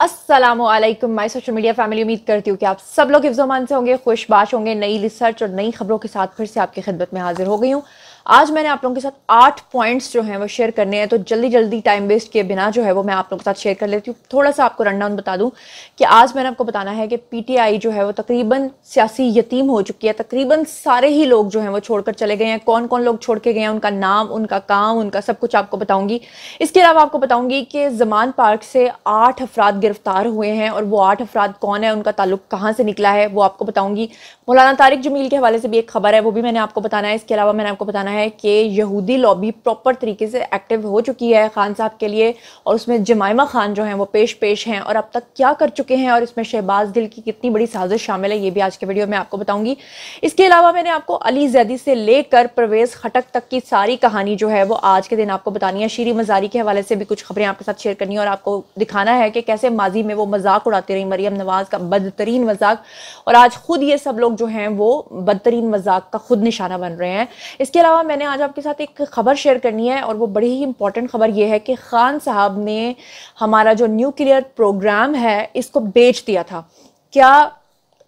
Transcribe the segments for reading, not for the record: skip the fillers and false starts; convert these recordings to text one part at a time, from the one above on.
अस्सलामुअलैकुम my social media family. उम्मीद करती हूँ कि आप सब लोग हिफ्ज़-ओ-अमान से होंगे, खुशबाश होंगे। नई रिसर्च और नई खबरों के साथ फिर से आपकी खिदमत में हाजिर हो गई हूँ। आज मैंने आप लोगों के साथ 8 पॉइंट्स जो हैं वो शेयर करने हैं, तो जल्दी जल्दी टाइम वेस्ट किए बिना जो है वो मैं आप लोगों के साथ शेयर कर लेती हूँ। थोड़ा सा आपको रनडाउन बता दूँ कि आज मैंने आपको बताना है कि पीटीआई जो है वो तकरीबन सियासी यतीम हो चुकी है। तकरीबन सारे ही लोग जो हैं वो छोड़कर चले गए हैं। कौन कौन लोग छोड़ के गए हैं, उनका नाम, उनका काम, उनका सब कुछ आपको बताऊंगी। इसके अलावा आपको बताऊंगी कि ज़मान पार्क से 8 अफराद गिरफ्तार हुए हैं और वो 8 अफराद कौन है, उनका ताल्लुक कहाँ से निकला है, वो आपको बताऊंगी। मौलाना तारिक जमील के हवाले से भी एक खबर है, वो भी मैंने आपको बताना है। इसके अलावा मैंने आपको बताना है कि यहूदी लॉबी प्रॉपर तरीके से एक्टिव हो चुकी है खान साहब के लिए, और उसमें जमाइमा खान जो हैं वो पेश हैं और अब तक क्या कर चुके हैं, और इसमें शहबाज गिल की कितनी बड़ी साजिश शामिल है, ये भी आज के वीडियो में आपको बताऊंगी। इसके अलावा मैंने आपको अली जैदी से लेकर परवेज खटक तक की सारी कहानी जो है वो आज के दिन आपको बतानी है। शीरी मजारी के हवाले से भी कुछ खबरें आपके साथ शेयर करनी है और आपको दिखाना है कि कैसे माजी में वो मजाक उड़ाती रही मरियम नवाज का, बदतरीन मजाक, और आज खुद ये सब लोग जो हैं वो बदतरीन मजाक का खुद निशाना बन रहे हैं। इसके अलावा मैंने आज आपके साथ एक खबर शेयर करनी है और वो बड़ी ही इंपॉर्टेंट खबर ये है कि खान साहब ने हमारा जो न्यूक्लियर प्रोग्राम है इसको बेच दिया था। क्या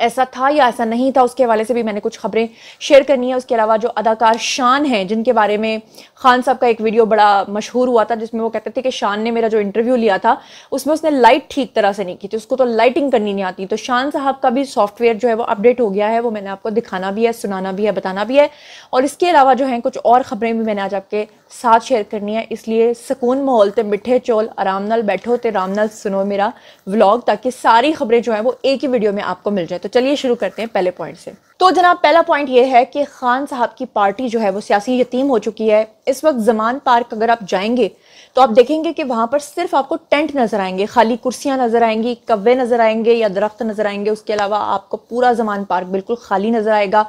ऐसा था या ऐसा नहीं था, उसके हवाले से भी मैंने कुछ खबरें शेयर करनी है। उसके अलावा जो अदाकार शान हैं, जिनके बारे में खान साहब का एक वीडियो बड़ा मशहूर हुआ था जिसमें वो कहते थे कि शान ने मेरा जो इंटरव्यू लिया था उसमें उसने लाइट ठीक तरह से नहीं की थी, उसको तो लाइटिंग करनी नहीं आती। तो शान साहब का भी सॉफ्टवेयर जो है वो अपडेट हो गया है, वो मैंने आपको दिखाना भी है, सुनाना भी है, बताना भी है। और इसके अलावा जो है कुछ और खबरें भी मैंने आज आपके साथ शेयर करनी है। इसलिए सुकून माहौल ते मिठे चौल आराम नाल बैठो ते आराम नाल सुनो मेरा व्लॉग, ताकि सारी खबरें जो है वो एक ही वीडियो में आपको मिल जाए। तो चलिए शुरू करते हैं पहले पॉइंट से। तो जनाब, पहला पॉइंट ये है कि खान साहब की पार्टी जो है वो सियासी यतीम हो चुकी है। इस वक्त ज़मान पार्क अगर आप जाएंगे तो आप देखेंगे कि वहां पर सिर्फ आपको टेंट नजर आएंगे, खाली कुर्सियां नजर आएंगी, कव्वे नजर आएंगे या दरख्त नजर आएंगे। उसके अलावा आपको पूरा ज़मान पार्क बिल्कुल खाली नजर आएगा।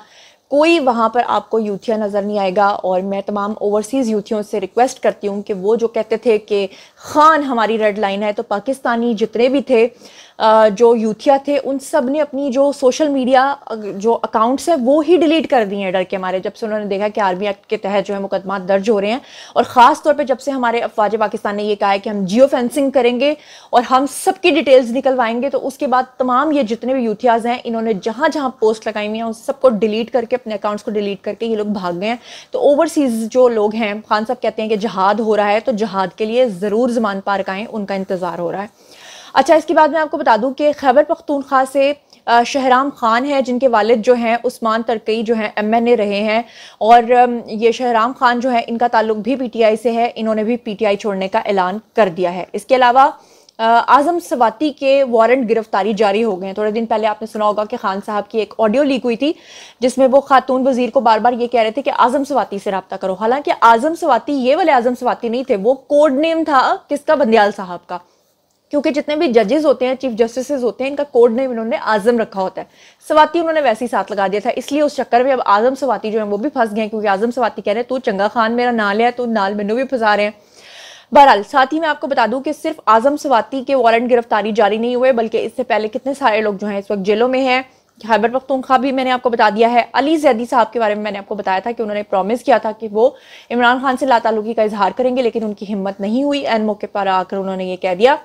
कोई वहां पर आपको यूथिया नजर नहीं आएगा। और मैं तमाम ओवरसीज यूथियों से रिक्वेस्ट करती हूँ कि वो जो कहते थे कि खान हमारी रेड लाइन है, तो पाकिस्तानी जितने भी थे जो यूथिया थे उन सब ने अपनी जो सोशल मीडिया जो अकाउंट्स है वो ही डिलीट कर दिए हैं डर के मारे, जब से उन्होंने देखा कि आर्मी एक्ट के तहत जो है मुकदमा दर्ज हो रहे हैं। और खास तौर पे जब से हमारे अफवाज पाकिस्तान ने ये कहा है कि हम जियो फेंसिंग करेंगे और हम सबकी डिटेल्स निकलवाएंगे, तो उसके बाद तमाम ये जितने भी यूथियाज हैं इन्होंने जहां जहां पोस्ट लगाई हुई हैं उन सबको डिलीट करके, अपने अकाउंट्स को डिलीट करके ये लोग भाग गए हैं। तो ओवरसीज जो लोग हैं, खान साहब कहते हैं कि जहाद हो रहा है, तो जहाद के लिए जरूर ज़मान पार्क आएँ, उनका इंतजार हो रहा है। अच्छा, इसके बाद मैं आपको बता दूं कि खैबर पख्तूनख्वा से शहराम खान है, जिनके वालिद जो हैं उस्मान तरकई जो हैं एमएनए रहे हैं, और ये शहराम खान जो है इनका ताल्लुक भी पीटीआई से है। इन्होंने भी पीटीआई छोड़ने का ऐलान कर दिया है। इसके अलावा आजम सवाती के वारंट गिरफ्तारी जारी हो गए हैं। थोड़े दिन पहले आपने सुना होगा कि खान साहब की एक ऑडियो लीक हुई थी जिसमें वो खातून वजीर को बार बार ये कह रहे थे कि आजम सवाती से रब्ता करो। हालांकि आजम सवाती ये वाले आजम सवाती नहीं थे, वो कोड नेम था किसका, बंदयाल साहब का। क्योंकि जितने भी जजेस होते हैं, चीफ जस्टिस होते हैं, इनका कोड नेम इन्होंने आजम रखा होता है। सवाती उन्होंने वैसे ही साथ लगा दिया था, इसलिए उस चक्कर में अब आजम सवाती जो है वो भी फंस गए, क्योंकि आजम सवाती कह रहे हैं तू चंगा खान मेरा नाल है, तो नाल मैनू भी फंसा रहे हैं। बहरहाल, साथ ही मैं आपको बता दूं कि सिर्फ आजम सवाती के वारंट गिरफ्तारी जारी नहीं हुए, बल्कि इससे पहले कितने सारे लोग जो हैं इस वक्त जेलों में हैं। खैबर पख्तूनख्वा भी मैंने आपको बता दिया है। अली जैदी साहब के बारे में मैंने आपको बताया था कि उन्होंने प्रॉमिस किया था कि वो इमरान खान से लाताल्लुकी का इजहार करेंगे, लेकिन उनकी हिम्मत नहीं हुई। एन मौके पर आकर उन्होंने ये कह दिया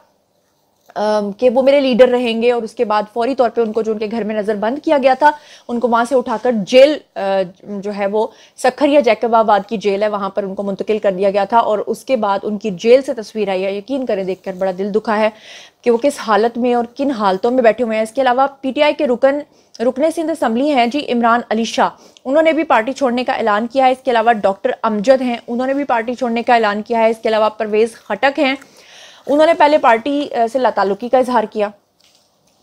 कि वो मेरे लीडर रहेंगे, और उसके बाद फौरी तौर पे उनको जो उनके घर में नज़रबंद किया गया था उनको वहां से उठाकर जेल जो है वो सखर या जैकबाबाद की जेल है वहां पर उनको मुंतकिल कर दिया गया था। और उसके बाद उनकी जेल से तस्वीर आई है, यकीन करें देखकर बड़ा दिल दुखा है कि वो किस हालत में और किन हालतों में बैठे हुए हैं। इसके अलावा पीटीआई के रुकने सिंध असम्बली हैं जी इमरान अली शाह, उन्होंने भी पार्टी छोड़ने का ऐलान किया है। इसके अलावा डॉक्टर अमजद हैं, उन्होंने भी पार्टी छोड़ने का ऐलान किया है। इसके अलावा परवेज खटक हैं, उन्होंने पहले पार्टी से लाताल्लुकी का इजहार किया,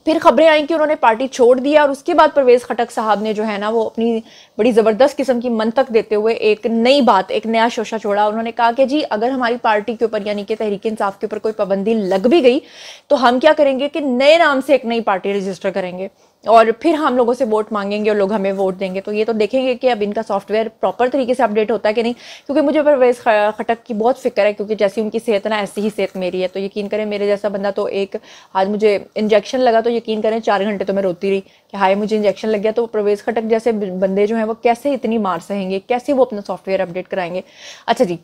फिर खबरें आई कि उन्होंने पार्टी छोड़ दिया, और उसके बाद परवेज खटक साहब ने जो है ना वो अपनी बड़ी ज़बरदस्त किस्म की मंतक देते हुए एक नई बात, एक नया शोशा छोड़ा। उन्होंने कहा कि जी अगर हमारी पार्टी के ऊपर यानी कि तहरीक इंसाफ के ऊपर कोई पाबंदी लग भी गई तो हम क्या करेंगे कि नए नाम से एक नई पार्टी रजिस्टर करेंगे और फिर हम लोगों से वोट मांगेंगे और लोग हमें वोट देंगे। तो ये तो देखेंगे कि अब इनका सॉफ्टवेयर प्रॉपर तरीके से अपडेट होता है कि नहीं, क्योंकि मुझे परवेज खटक की बहुत फिक्र है, क्योंकि जैसी उनकी सेहत ना ऐसी ही सेहत मेरी है। तो यकीन करें मेरे जैसा बंदा तो एक आज मुझे इंजेक्शन लगा तो यकीन करें 4 घंटे तो मैं रोती रही कि हाय मुझे इंजेक्शन लग गया। तो परवेज खटक जैसे बंदे जो हैं वो कैसे इतनी मार सहेंगे, कैसे वो अपना सॉफ्टवेयर अपडेट कराएंगे। अच्छा जी,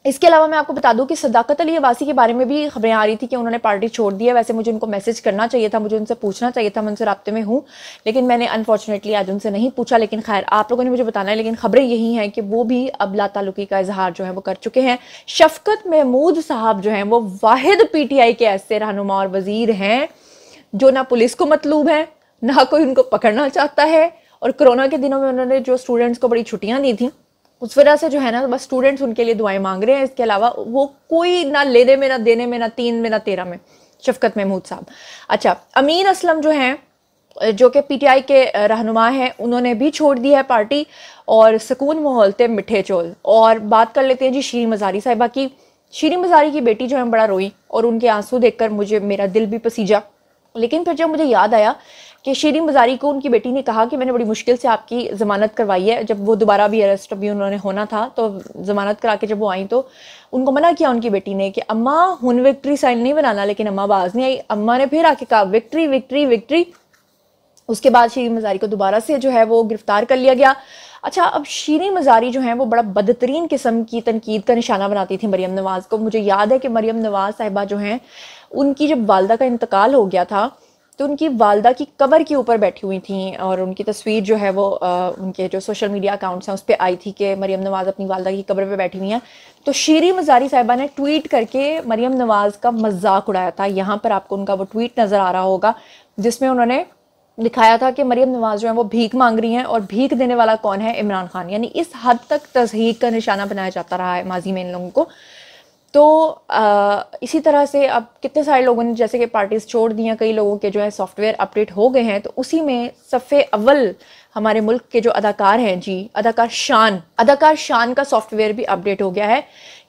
इसके अलावा मैं आपको बता दूं कि सदाकत अली अब्बासी के बारे में भी खबरें आ रही थी कि उन्होंने पार्टी छोड़ दी है। वैसे मुझे उनको मैसेज करना चाहिए था, मुझे उनसे पूछना चाहिए था, मैं उनसे राब्ते में हूँ, लेकिन मैंने अनफॉर्चुनेटली आज उनसे नहीं पूछा। लेकिन खैर, आप लोगों ने मुझे बताना है। लेकिन खबरें यही हैं कि वो भी अब लाताल्लुकी का इजहार जो है वो कर चुके हैं। शफकत महमूद साहब जो हैं वो वाहिद PTI के ऐसे रहनुमा और वजीर हैं जो ना पुलिस को मतलूब है, ना कोई उनको पकड़ना चाहता है। और कोरोना के दिनों में उन्होंने जो स्टूडेंट्स को बड़ी छुट्टियां दी थी, उस वजह से जो है ना बस स्टूडेंट्स उनके लिए दुआएं मांग रहे हैं। इसके अलावा वो कोई ना लेने में, ना देने में, ना 3 में, ना 13 में। शफकत महमूद साहब। अच्छा, अमीन असलम जो हैं, जो कि PTI के रहनुमा हैं, उन्होंने भी छोड़ दी है पार्टी। और सुकून माहौल थे मिठे चोल। और बात कर लेते हैं जी शीरी मज़ारी साहिबा की। शीरी मज़ारी की बेटी जो है बड़ा रोई और उनके आंसू देखकर मुझे मेरा दिल भी पसीजा। लेकिन फिर जब मुझे याद आया कि शीरी मज़ारी को उनकी बेटी ने कहा कि मैंने बड़ी मुश्किल से आपकी ज़मानत करवाई है, जब वो दोबारा भी अरेस्ट अभी उन्होंने होना था तो ज़मानत करा के जब वो आई तो उनको मना किया उनकी बेटी ने कि अम्मा हुन विक्ट्री साइन नहीं बनाना। लेकिन अम्मा बाज नहीं आई। अम्मा ने फिर आके कहा विक्ट्री विक्ट्री विक्ट्री। उसके बाद शीरी मज़ारी को दोबारा से जो है वो गिरफ्तार कर लिया गया। अच्छा, अब शीरी मज़ारी जो है वो बड़ा बदतरीन किस्म की तनकीद का निशाना बनाती थी मरियम नवाज़ को। मुझे याद है कि मरियम नवाज़ साहिबा जो हैं, उनकी जब वालदा का इंतकाल हो गया था तो उनकी वालदा की कब्र के ऊपर बैठी हुई थी और उनकी तस्वीर जो है वो उनके जो सोशल मीडिया अकाउंट्स हैं उस पर आई थी कि मरियम नवाज़ अपनी वालदा की कब्र पे बैठी हुई हैं। तो शीरी मज़ारी साहिबा ने ट्वीट करके मरियम नवाज़ का मजाक उड़ाया था। यहाँ पर आपको उनका वो ट्वीट नज़र आ रहा होगा जिसमें उन्होंने दिखाया था कि मरियम नवाज़ जो है वो भीख मांग रही हैं और भीख देने वाला कौन है? इमरान खान। यानी इस हद तक तज़हीक का निशाना बनाया जाता रहा है माजी में इन लोगों को। तो इसी तरह से अब कितने सारे लोगों ने जैसे कि पार्टीज छोड़ दी हैं, कई लोगों के जो है सॉफ्टवेयर अपडेट हो गए हैं। तो उसी में सफ़े अव्वल हमारे मुल्क के जो अदाकार हैं जी, अदाकार शान का सॉफ्टवेयर भी अपडेट हो गया है।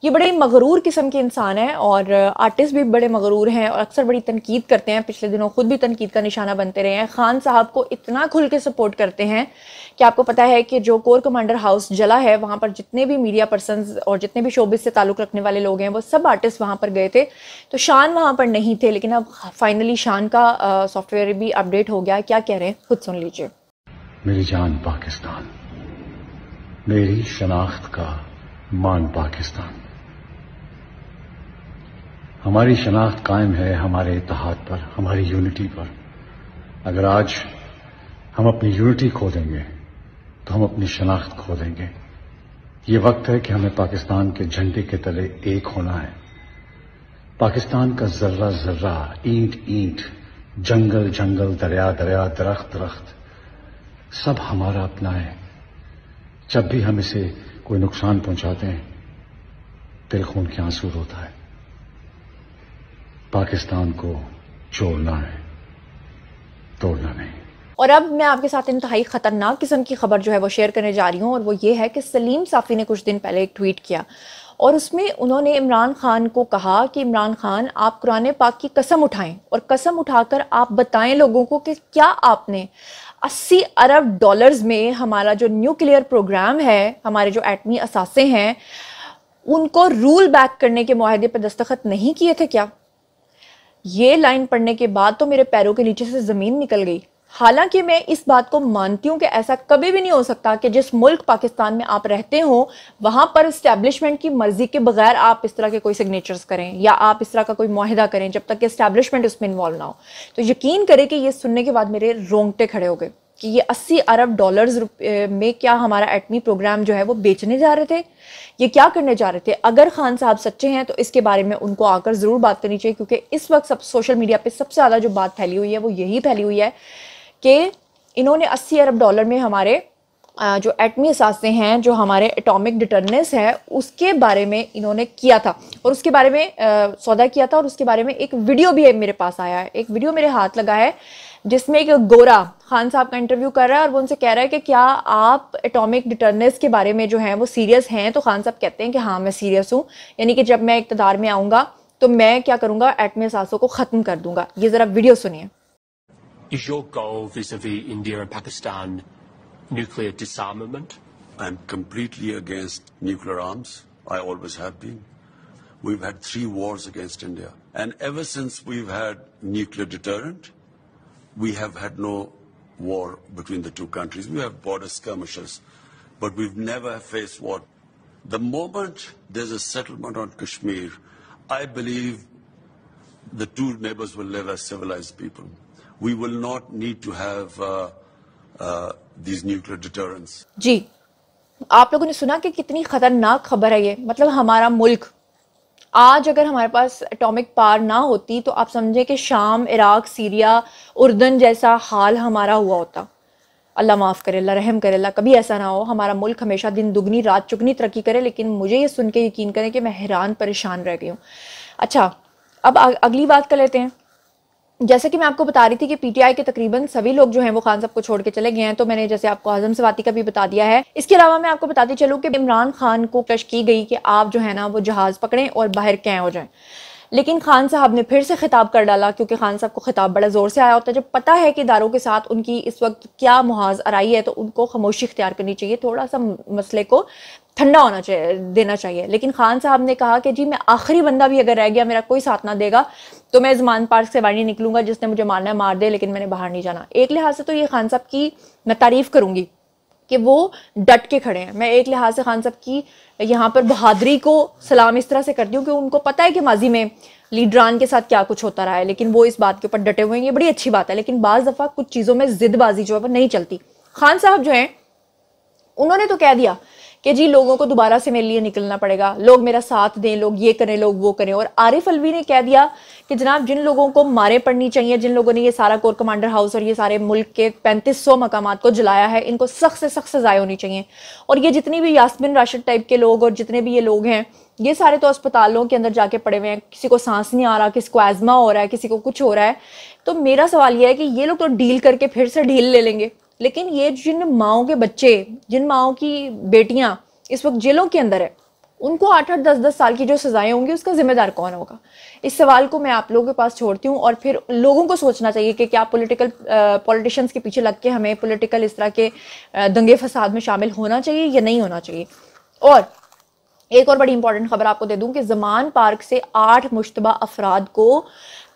ये बड़े मगरूर किस्म के इंसान हैं और आर्टिस्ट भी बड़े मगरूर हैं और अक्सर बड़ी तनकीद करते हैं। पिछले दिनों खुद भी तनकीद का निशाना बनते रहे हैं। खान साहब को इतना खुल के सपोर्ट करते हैं कि आपको पता है कि जो कोर कमांडर हाउस जला है वहाँ पर जितने भी मीडिया पर्सनस और जितने भी शोबिस से ताल्लुक़ रखने वाले लोग हैं वो सब आर्टिस्ट वहाँ पर गए थे। तो शान वहाँ पर नहीं थे, लेकिन अब फाइनली शान का सॉफ्टवेयर भी अपडेट हो गया। क्या कह रहे हैं खुद सुन लीजिए। मेरी जान पाकिस्तान, मेरी शनाख्त का मान पाकिस्तान। हमारी शनाख्त कायम है हमारे इत्तेहाद पर, हमारी यूनिटी पर। अगर आज हम अपनी यूनिटी खो देंगे तो हम अपनी शनाख्त खो देंगे। ये वक्त है कि हमें पाकिस्तान के झंडे के तले एक होना है। पाकिस्तान का जर्रा जर्रा, ईंट ईंट, जंगल जंगल, दरिया दरिया, दरख्त दरख्त सब हमारा अपना है। जब भी हम इसे कोई नुकसान पहुंचाते हैं दिल खून के आंसू रोता है। पाकिस्तान को जोड़ना है, तोड़ना नहीं। और अब मैं आपके साथ इंतहाई खतरनाक किस्म की खबर जो है वो शेयर करने जा रही हूँ और वो ये है कि सलीम साफ़ी ने कुछ दिन पहले एक ट्वीट किया और उसमें उन्होंने इमरान खान को कहा कि इमरान खान, आप कुरान पाक की कसम उठाएं और कसम उठाकर आप बताएं लोगों को कि क्या आपने 80 अरब डॉलर्स में हमारा जो न्यूक्लियर प्रोग्राम है, हमारे जो एटमी असासे हैं, उनको रूल बैक करने के मुआहदे पर दस्तखत नहीं किए थे क्या? ये लाइन पढ़ने के बाद तो मेरे पैरों के नीचे से ज़मीन निकल गई। हालांकि मैं इस बात को मानती हूँ कि ऐसा कभी भी नहीं हो सकता कि जिस मुल्क पाकिस्तान में आप रहते हो वहां पर इस्टेब्लिशमेंट की मर्जी के बगैर आप इस तरह के कोई सिग्नेचर्स करें या आप इस तरह का कोई मुआहिदा करें जब तक कि इस्टेब्लिशमेंट उसमें इन्वॉल्व ना हो। तो यकीन करें कि ये सुनने के बाद मेरे रोंगटे खड़े हो गए कि ये 80 अरब डॉलर्स में क्या हमारा एटमी प्रोग्राम जो है वो बेचने जा रहे थे, ये क्या करने जा रहे थे। अगर खान साहब सच्चे हैं तो इसके बारे में उनको आकर ज़रूर बात करनी चाहिए, क्योंकि इस वक्त सब सोशल मीडिया पे सबसे ज़्यादा जो बात फैली हुई है वो यही फैली हुई है कि इन्होंने 80 अरब डॉलर में हमारे जो एटमी असासे हैं, जो हमारे एटॉमिक डिटरनेंस है, उसके बारे में इन्होंने किया था और उसके बारे में सौदा किया था। और उसके बारे में एक वीडियो भी मेरे पास आया है, एक वीडियो मेरे हाथ लगा है जिसमें एक गोरा खान साहब का इंटरव्यू कर रहा है और वो उनसे कह रहा है कि क्या आप एटॉमिक डिटरनेंस के बारे में जो है वो सीरियस हैं? तो खान साहब कहते हैं कि हाँ मैं सीरियस हूँ, यानी कि जब मैं इक़्तिदार में आऊँगा तो मैं क्या करूँगा, एटमी असासों को ख़त्म कर दूंगा। ये ज़रा वीडियो सुनिए। Is your goal vis-a-vis India and Pakistan nuclear disarmament? I'm completely against nuclear arms. I always have been. We've had 3 wars against India. And ever since we've had nuclear deterrent, we have had no war between the two countries. We have border skirmishes, but we've never faced war. The moment there's a settlement on Kashmir, I believe the two neighbors will live as civilized people. We will not need to have these nuclear deterrents. जी, आप लोगों ने सुना कि कितनी खतरनाक खबर है ये। मतलब हमारा मुल्क आज अगर हमारे पास एटॉमिक पावर ना होती तो आप समझें कि शाम, इराक, सीरिया, उर्दन जैसा हाल हमारा हुआ होता। अल्लाह माफ़ करे, अल्लाह रहम करे, अल्लाह कभी ऐसा ना हो। हमारा मुल्क हमेशा दिन दुगनी रात चुगनी तरक्की करे। लेकिन मुझे ये सुन के यकीन करें कि मैं हैरान परेशान रह गई हूँ। अच्छा, अब अगली बात कर लेते हैं। जैसे कि मैं आपको बता रही थी कि पीटीआई के तकरीबन सभी लोग जो हैं वो खान साहब को छोड़ के चले गए हैं। तो मैंने जैसे आपको आजम सवाती का भी बता दिया है। इसके अलावा मैं आपको बताती चलूँ कि इमरान खान को कश की गई कि आप जो है ना वो जहाज़ पकड़ें और बाहर कैं हो जाएं। लेकिन खान साहब ने फिर से खिताब कर डाला, क्योंकि खान साहब को खिताब बड़ा ज़ोर से आया होता है। जब पता है कि इदारों के साथ उनकी इस वक्त क्या मुहाज आराई है तो उनको खामोशी इख्तियार करनी चाहिए, थोड़ा सा मसले को ठंडा होना चाहिए, देना चाहिए। लेकिन खान साहब ने कहा कि जी मैं आखिरी बंदा भी अगर रह गया, मेरा कोई साथ ना देगा तो मैं ज़मान पार्क से बाहर नहीं निकलूंगा, जिसने मुझे मारना है मार दे, लेकिन मैंने बाहर नहीं जाना। एक लिहाज से तो ये खान साहब की मैं तारीफ़ करूंगी कि वो डट के खड़े हैं। मैं एक लिहाज से खान साहब की यहाँ पर बहादुरी को सलाम इस तरह से करती हूँ कि उनको पता है कि माजी में लीडरान के साथ क्या कुछ होता रहा है, लेकिन वो इस बात के ऊपर डटे हुए हैं। ये बड़ी अच्छी बात है। लेकिन बाज़ दफ़ा कुछ चीज़ों में जिदबाजी जो है वो नहीं चलती। खान साहब जो हैं उन्होंने तो कह दिया कि जी लोगों को दोबारा से मेरे लिए निकलना पड़ेगा, लोग मेरा साथ दें, लोग ये करें, लोग वो करें। और आरिफ अलवी ने कह दिया कि जनाब जिन लोगों को मारे पड़नी चाहिए, जिन लोगों ने ये सारा कोर कमांडर हाउस और ये सारे मुल्क के 3500 मकामात को जलाया है, इनको सख्त से सख्त सजाएं होनी चाहिए। और ये जितनी भी यास्मिन राशिद टाइप के लोग और जितने भी ये लोग हैं, ये सारे तो अस्पतालों के अंदर जाके पड़े हुए हैं। किसी को सांस नहीं आ रहा, किसी को एजमा हो रहा है, किसी को कुछ हो रहा है। तो मेरा सवाल यह है कि ये लोग तो डील करके फिर से ढील ले लेंगे, लेकिन ये जिन माओं के बच्चे, जिन माओं की बेटियां इस वक्त जेलों के अंदर है, उनको 8-8, 10-10 साल की जो सजाएं होंगी उसका जिम्मेदार कौन होगा? इस सवाल को मैं आप लोगों के पास छोड़ती हूँ। और फिर लोगों को सोचना चाहिए कि क्या पॉलिटिशियंस के पीछे लग के हमें पॉलिटिकल इस तरह के दंगे फसाद में शामिल होना चाहिए या नहीं होना चाहिए। और एक और बड़ी इंपॉर्टेंट खबर आपको दे दूं कि ज़मान पार्क से 8 मुश्तबा अफराद को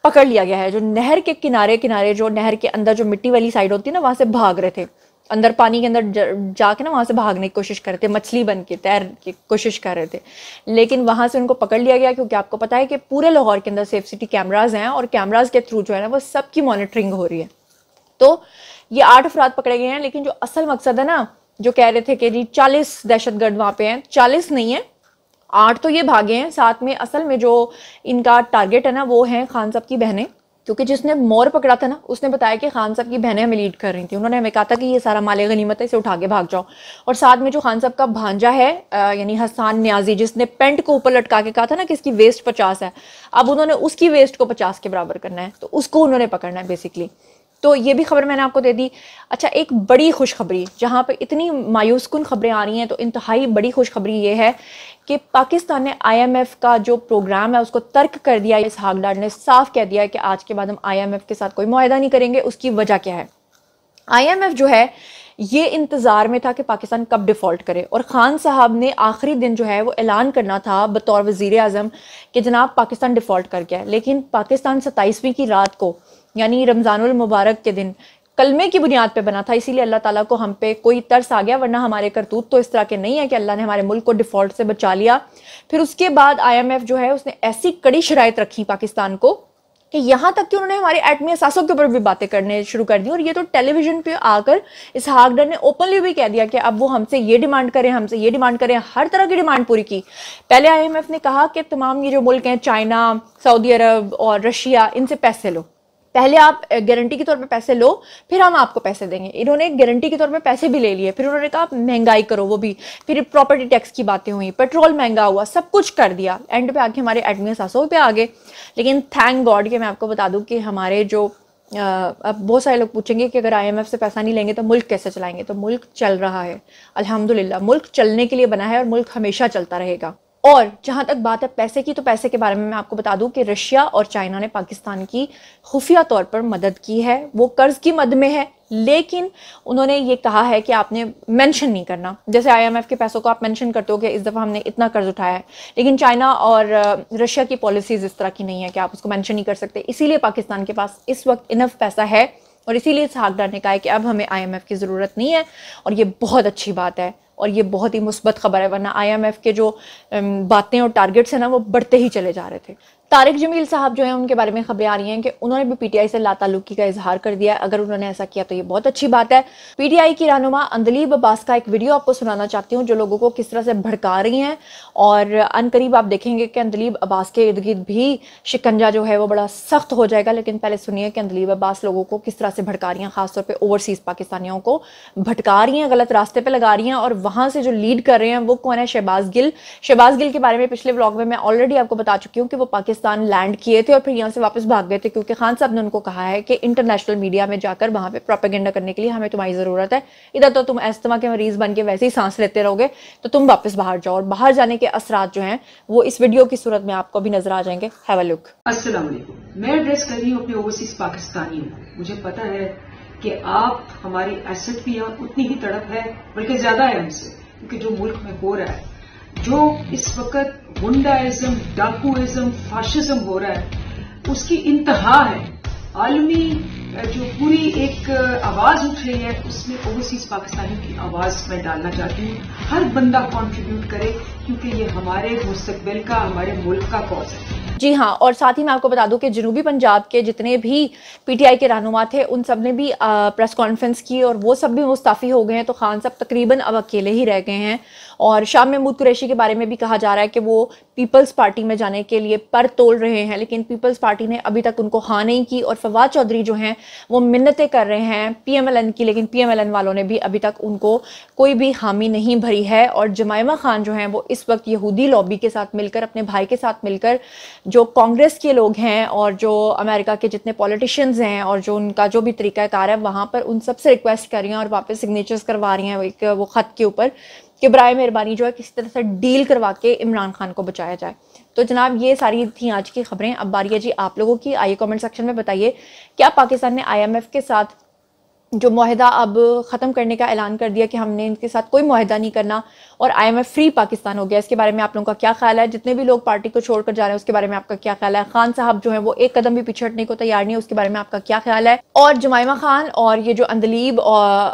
पकड़ लिया गया है, जो नहर के किनारे किनारे, जो नहर के अंदर जो मिट्टी वाली साइड होती है ना, वहां से भाग रहे थे। अंदर पानी के अंदर जाके ना वहां से भागने की कोशिश कर रहे थे, मछली बन के तैर की कोशिश कर रहे थे। लेकिन वहां से उनको पकड़ लिया गया, क्योंकि आपको पता है कि पूरे लाहौर के अंदर सेफ सिटी कैमराज हैं और कैमराज के थ्रू जो है ना वो सबकी मॉनिटरिंग हो रही है। तो ये 8 अफराद पकड़े गए हैं। लेकिन जो असल मकसद है ना, जो कह रहे थे कि जी 40 दहशतगर्द वहां पे हैं, 40 नहीं है, 8 तो ये भागे हैं। साथ में असल में जो इनका टारगेट है ना वो है खान साहब की बहनें, क्योंकि जिसने मोर पकड़ा था ना उसने बताया कि खान साहब की बहनें हमें लीड कर रही थी। उन्होंने हमें कहा था कि ये सारा माले गनीमत है, इसे उठा के भाग जाओ। और साथ में जो खान साहब का भांजा है यानी हसन न्याजी, जिसने पेंट को ऊपर लटका के कहा था ना कि इसकी वेस्ट 50 है, अब उन्होंने उसकी वेस्ट को 50 के बराबर करना है, तो उसको उन्होंने पकड़ना है बेसिकली। तो ये भी खबर मैंने आपको दे दी। अच्छा, एक बड़ी खुशखबरी, जहाँ पे इतनी मायूस कुन खबरें आ रही हैं, तो इंतहाई बड़ी खुशखबरी ये है कि पाकिस्तान ने IMF का जो प्रोग्राम है उसको तर्क कर दिया। इसहाक डार ने साफ कह दिया है कि आज के बाद हम IMF के साथ कोई मुआहदा नहीं करेंगे। उसकी वजह क्या है? IMF जो है ये इंतज़ार में था कि पाकिस्तान कब डिफ़ॉल्ट करे, और ख़ान साहब ने आखिरी दिन जो है वो ऐलान करना था बतौर वज़ीर आज़म कि जनाब पाकिस्तान डिफ़ॉल्ट कर गया है। लेकिन पाकिस्तान 27वीं की रात को यानी रमज़ानुल मुबारक के दिन कलमे की बुनियाद पे बना था, इसीलिए अल्लाह ताला को हम पे कोई तरस आ गया, वरना हमारे करतूत तो इस तरह के नहीं है कि अल्लाह ने हमारे मुल्क को डिफ़ॉल्ट से बचा लिया। फिर उसके बाद IMF जो है उसने ऐसी कड़ी शराइत रखी पाकिस्तान को कि यहाँ तक कि उन्होंने हमारे एटमी असासों के ऊपर भी बातें करने शुरू कर दी। और ये तो टेलीविजन पे आकर इसहाक डार ने ओपनली भी कह दिया कि अब वो हमसे ये डिमांड करें, हमसे ये डिमांड करें, हर तरह की डिमांड पूरी की। पहले IMF ने कहा कि तमाम ये जो मुल्क हैं, चाइना, सऊदी अरब और रशिया, इनसे पैसे लो, पहले आप गारंटी के तौर पे पैसे लो, फिर हम आपको पैसे देंगे। इन्होंने गारंटी के तौर पे पैसे भी ले लिए। फिर उन्होंने कहा महंगाई करो, वो भी। फिर प्रॉपर्टी टैक्स की बातें हुई, पेट्रोल महंगा हुआ, सब कुछ कर दिया। एंड पे आके हमारे एटमी असासों पे आ गए। लेकिन थैंक गॉड कि मैं आपको बता दूं कि हमारे जो अब बहुत सारे लोग पूछेंगे कि अगर IMF से पैसा नहीं लेंगे तो मुल्क कैसे चलाएंगे? तो मुल्क चल रहा है अल्हम्दुलिल्लाह। मुल्क चलने के लिए बना है और मुल्क हमेशा चलता रहेगा। और जहाँ तक बात है पैसे की, तो पैसे के बारे में मैं आपको बता दूं कि रशिया और चाइना ने पाकिस्तान की खुफिया तौर पर मदद की है। वो कर्ज की मद में है, लेकिन उन्होंने ये कहा है कि आपने मेंशन नहीं करना। जैसे IMF के पैसों को आप मेंशन करते हो कि इस दफ़ा हमने इतना कर्ज उठाया है, लेकिन चाइना और रशिया की पॉलिसीज इस तरह की नहीं है कि आप उसको मेंशन नहीं कर सकते। इसीलिए पाकिस्तान के पास इस वक्त इनफ पैसा है और इसीलिए इसहाक डार ने कहा है कि अब हमें IMF की ज़रूरत नहीं है। और ये बहुत अच्छी बात है। और ये बहुत ही मुस्बत खबर है, वरना IMF के जो बातें और टारगेट्स हैं ना वो बढ़ते ही चले जा रहे थे। तारिक जमील साहब जो हैं उनके बारे में खबरें आ रही हैं कि उन्होंने भी PTI से लाताल्लुकी का इजहार कर दिया। अगर उन्होंने ऐसा किया तो ये बहुत अच्छी बात है। PTI की रहनुमा अंदलीब अब्बास का एक वीडियो आपको सुनाना चाहती हूँ जो लोगों को किस तरह से भड़का रही हैं, और अनकरीब आप देखेंगे कि अंदलीब अब्बास के इर्द गिर्द भी शिकंजा जो है वो बड़ा सख्त हो जाएगा। लेकिन पहले सुनिए कि अंदलीब अब्बास लोगों को किस तरह से भड़का रही हैं, खासतौर पर ओवरसीज पाकिस्तानियों को भटका रही हैं, गलत रास्ते पर लगा रही हैं। और वहां से जो लीड कर रहे हैं वो कौन है? शहबाज गिल। शहबाज गिल के बारे में पिछले व्लॉग में मैं ऑलरेडी आपको बता चुकी हूँ कि वो पाकिस्तान लैंड किए थे और फिर यहाँ से वापस भाग गए थे, क्योंकि खान साहब ने उनको कहा है कि इंटरनेशनल मीडिया में जाकर वहां पे प्रोपेगेंडा करने के लिए हमें तुम्हारी जरूरत है, इधर तो तुम अस्थमा के मरीज बन के वैसे ही सांस लेते रहोगे, तो तुम वापस बाहर जाओ। और बाहर जाने के असरात जो हैं वो इस वीडियो की सूरत में आपको भी नजर आ जाएंगे। Have a look. अस्सलाम वालेकुम, मैं एड्रेस कर रही हूँ अपने ओवरसीज पाकिस्तानियों को। मुझे पता है कि आप हमारी एसेट भी उतनी ही तड़प है, बल्कि ज्यादा है हमसे, क्योंकि जो मुल्क में हो रहा है, जो इस वक्त गुंडाइज्म, डाकूइज्म, फाशिज्म हो रहा है, उसकी इंतहा है। आलमी जो पूरी एक आवाज उठ रही है, उसमें ओवरसीज पाकिस्तानियों की आवाज मैं डालना चाहती हूँ। हर बंदा कंट्रीब्यूट करे, क्योंकि ये हमारे मुस्तकबिल का, हमारे मुल्क का कॉज है। जी हाँ, और साथ ही मैं आपको बता दूं कि जनूबी पंजाब के जितने भी PTI के रहनुमा थे उन सब ने भी प्रेस कॉन्फ्रेंस की और वो सब भी मुस्ताफी हो गए हैं। तो खान साहब तकरीबन अब अकेले ही रह गए हैं। और शाह महमूद कुरैशी के बारे में भी कहा जा रहा है कि वो पीपल्स पार्टी में जाने के लिए पर तोल रहे हैं, लेकिन पीपल्स पार्टी ने अभी तक उनको हाँ नहीं की। और फवाद चौधरी जो हैं वो मिन्नतें कर रहे हैं PMLN की, लेकिन PMLN वालों ने भी अभी तक उनको कोई भी हामी नहीं भरी है। और जमाइमा खान जो हैं वो इस वक्त यहूदी लॉबी के साथ मिलकर, अपने भाई के साथ मिलकर, जो कांग्रेस के लोग हैं और जो अमेरिका के जितने पॉलिटिशियंस हैं और जो उनका जो भी तरीकाकार है वहां पर उन सबसे रिक्वेस्ट कर रही हैं और वापस सिग्नेचर्स करवा रही हैं एक वो खत के ऊपर कि बराए मेहरबानी जो है किसी तरह से डील करवा के इमरान खान को बचाया जाए। तो जनाब ये सारी थी आज की खबरें। अब बारी है जी आप लोगों की। आइए कमेंट सेक्शन में बताइए, क्या पाकिस्तान ने IMF के साथ जो मुआहदा अब ख़त्म करने का ऐलान कर दिया कि हमने इनके साथ कोई मुआहदा नहीं करना और IMF फ्री पाकिस्तान हो गया, इसके बारे में आप लोगों का क्या ख्याल है? जितने भी लोग पार्टी को छोड़कर जा रहे हैं उसके बारे में आपका क्या ख्याल है? खान साहब जो है वो एक कदम भी पीछे हटने को तैयार नहीं है, उसके बारे में आपका क्या ख्याल है? और जमाइमा खान और ये जो अंदलीब और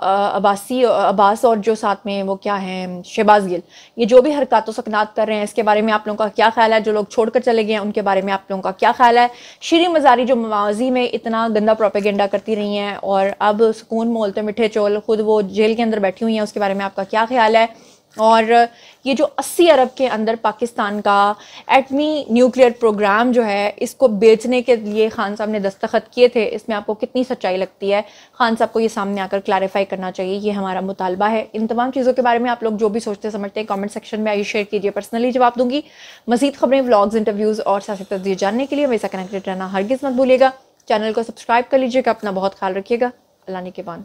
अब्बास और जो साथ में वो क्या है शहबाज गिल, ये जो भी हरकत सकनात कर रहे हैं, इसके बारे में आप लोगों का क्या ख्याल है? जो लोग छोड़कर चले गए हैं उनके बारे में आप लोगों का क्या ख्याल है? शीरी मजारी जो माजी में इतना गंदा प्रोपेगेंडा करती रही हैं और अब सुकून मोलते मिठे चोल, खुद वो जेल के अंदर बैठी हुई हैं, उसके बारे में आपका क्या ख्याल है? और ये जो 80 अरब के अंदर पाकिस्तान का एटमी न्यूक्लियर प्रोग्राम जो है इसको बेचने के लिए खान साहब ने दस्तखत किए थे, इसमें आपको कितनी सच्चाई लगती है? खान साहब को ये सामने आकर क्लैरिफाई करना चाहिए, ये हमारा मुतालबा है। इन तमाम चीज़ों के बारे में आप लोग जो भी सोचते समझते हैं कमेंट सेक्शन में आइए शेयर कीजिए, पर्सनली जवाब दूंगी। मजीद खबरें, व्लॉग्स, इंटरव्यूज़ और सियासी तस्दीर जानने के लिए हमेशा कनेक्टेड रहना हरगिज़ मत भूलिएगा। चैनल को सब्सक्राइब कर लीजिएगा। अपना बहुत ख्याल रखिएगा। अल्लाह निगहबान।